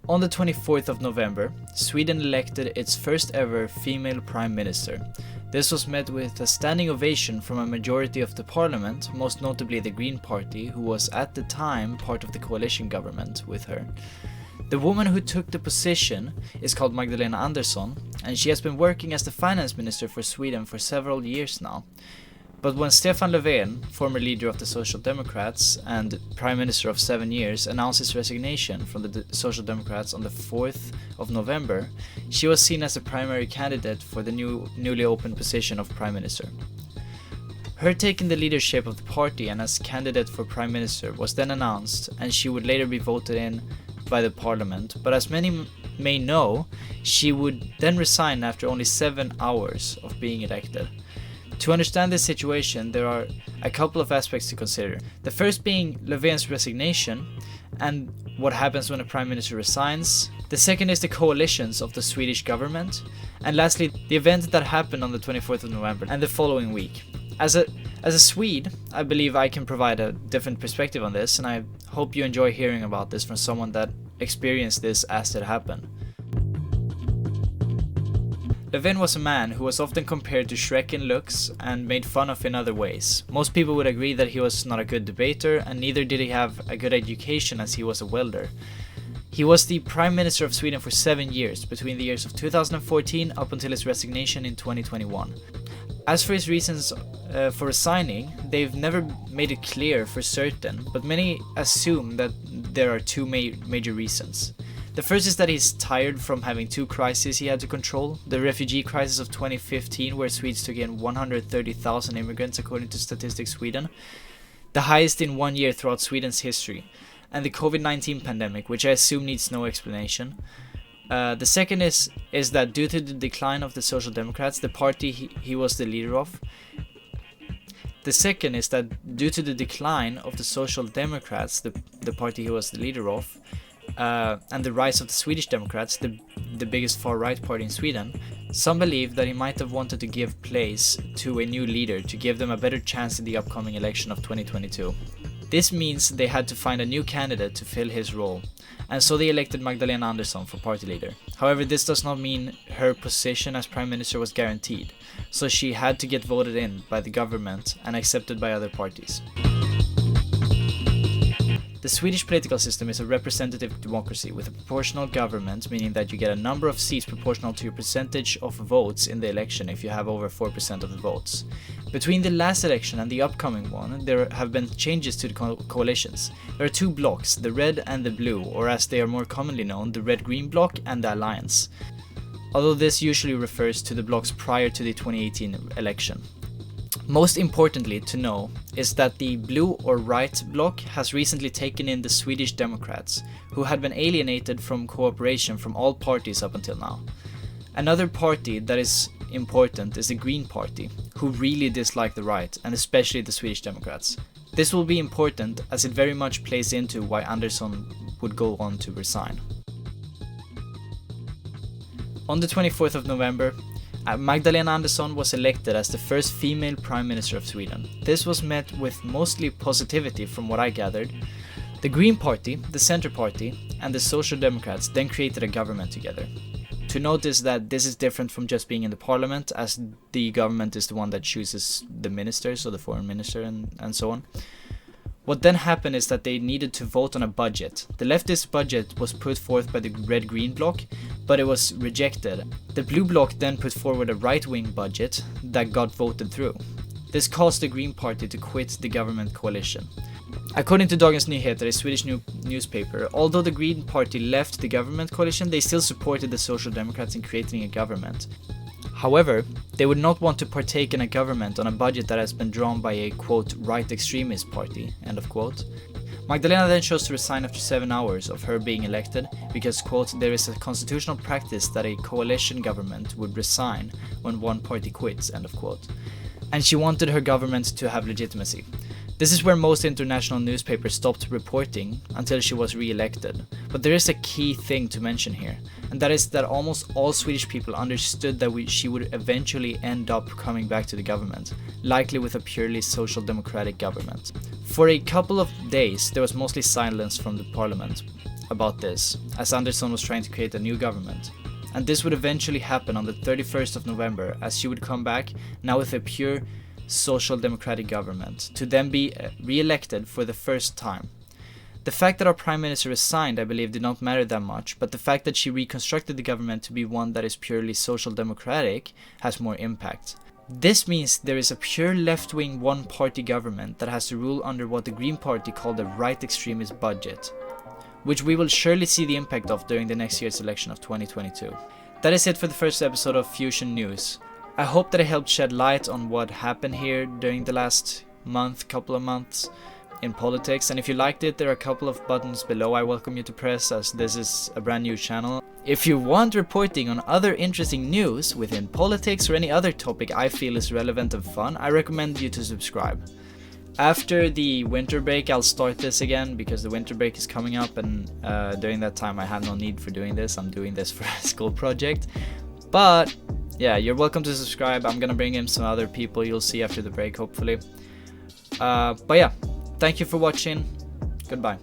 On the 24th of November, Sweden elected its first ever female prime minister. This was met with a standing ovation from a majority of the parliament, most notably the Green Party, who was at the time part of the coalition government with her. The woman who took the position is called Magdalena Andersson, and she has been working as the finance minister for Sweden for several years now. But when Stefan Löfven, former leader of the Social Democrats and Prime Minister of 7 years, announced his resignation from the Social Democrats on the 4th of November, she was seen as the primary candidate for the newly opened position of Prime Minister. Her taking the leadership of the party and as candidate for Prime Minister was then announced, and she would later be voted in by the parliament, but as many may know, she would then resign after only 7 hours of being elected. To understand this situation, there are a couple of aspects to consider. The first being Löfven's resignation and what happens when a prime minister resigns. The second is the coalitions of the Swedish government. And lastly, the event that happened on the 24th of November and the following week. As a Swede, I believe I can provide a different perspective on this, and I hope you enjoy hearing about this from someone that experienced this as it happened. Löfven was a man who was often compared to Shrek in looks and made fun of in other ways. Most people would agree that he was not a good debater, and neither did he have a good education as he was a welder. He was the Prime Minister of Sweden for 7 years, between the years of 2014 up until his resignation in 2021. As for his reasons for resigning, they've never made it clear for certain, but many assume that there are two major reasons. The first is that he's tired from having two crises he had to control. The refugee crisis of 2015, where Swedes took in 130,000 immigrants according to Statistics Sweden, the highest in 1 year throughout Sweden's history, and the COVID-19 pandemic, which I assume needs no explanation. The second is that due to the decline of the Social Democrats, the party he was the leader of, the second is that due to the decline of the Social Democrats, the party he was the leader of, and the rise of the Swedish Democrats, the biggest far-right party in Sweden, some believe that he might have wanted to give place to a new leader to give them a better chance in the upcoming election of 2022. This means they had to find a new candidate to fill his role, and so they elected Magdalena Andersson for party leader. However, this does not mean her position as Prime Minister was guaranteed, so she had to get voted in by the government and accepted by other parties. The Swedish political system is a representative democracy with a proportional government, meaning that you get a number of seats proportional to your percentage of votes in the election if you have over 4% of the votes. Between the last election and the upcoming one, there have been changes to the coalitions. There are two blocks, the red and the blue, or as they are more commonly known, the red-green bloc and the alliance. Although this usually refers to the blocks prior to the 2018 election. Most importantly to know is that the blue or right bloc has recently taken in the Swedish Democrats, who had been alienated from cooperation from all parties up until now. Another party that is important is the Green Party, who really dislike the right, and especially the Swedish Democrats. This will be important as it very much plays into why Andersson would go on to resign. On the 24th of November, Magdalena Andersson was elected as the first female Prime Minister of Sweden. This was met with mostly positivity from what I gathered. The Green Party, the Center Party, and the Social Democrats then created a government together. To note is that this is different from just being in the parliament, as the government is the one that chooses the ministers, or the foreign minister and so on. What then happened is that they needed to vote on a budget. The leftist budget was put forth by the red-green bloc, but it was rejected. The blue bloc then put forward a right-wing budget that got voted through. This caused the Green Party to quit the government coalition. According to Dagens Nyheter, a Swedish newspaper, although the Green Party left the government coalition, they still supported the Social Democrats in creating a government. However, they would not want to partake in a government on a budget that has been drawn by a, quote, right extremist party, end of quote. Magdalena then chose to resign after 7 hours of her being elected because, quote, there is a constitutional practice that a coalition government would resign when one party quits, end of quote. And she wanted her government to have legitimacy. This is where most international newspapers stopped reporting until she was re-elected. But there is a key thing to mention here, and that is that almost all Swedish people understood that she would eventually end up coming back to the government, likely with a purely social democratic government. For a couple of days, there was mostly silence from the parliament. about this, as Andersson was trying to create a new government. And this would eventually happen on the 31st of November, as she would come back, now with a pure social democratic government, to then be re-elected for the first time. The fact that our Prime Minister resigned, I believe, did not matter that much, but the fact that she reconstructed the government to be one that is purely social democratic has more impact. This means there is a pure left-wing one-party government that has to rule under what the Green Party called the right extremist budget, which we will surely see the impact of during the next year's election of 2022. That is it for the first episode of Fusion News. I hope that I helped shed light on what happened here during the last couple of months in politics, and if you liked it, there are a couple of buttons below I welcome you to press, as this is a brand new channel. If you want reporting on other interesting news within politics or any other topic I feel is relevant and fun, I recommend you to subscribe. After the winter break, I'll start this again, because the winter break is coming up, and during that time I have no need for doing this. I'm doing this for a school project. But yeah, you're welcome to subscribe. I'm gonna bring in some other people you'll see after the break, hopefully. But yeah, thank you for watching. Goodbye.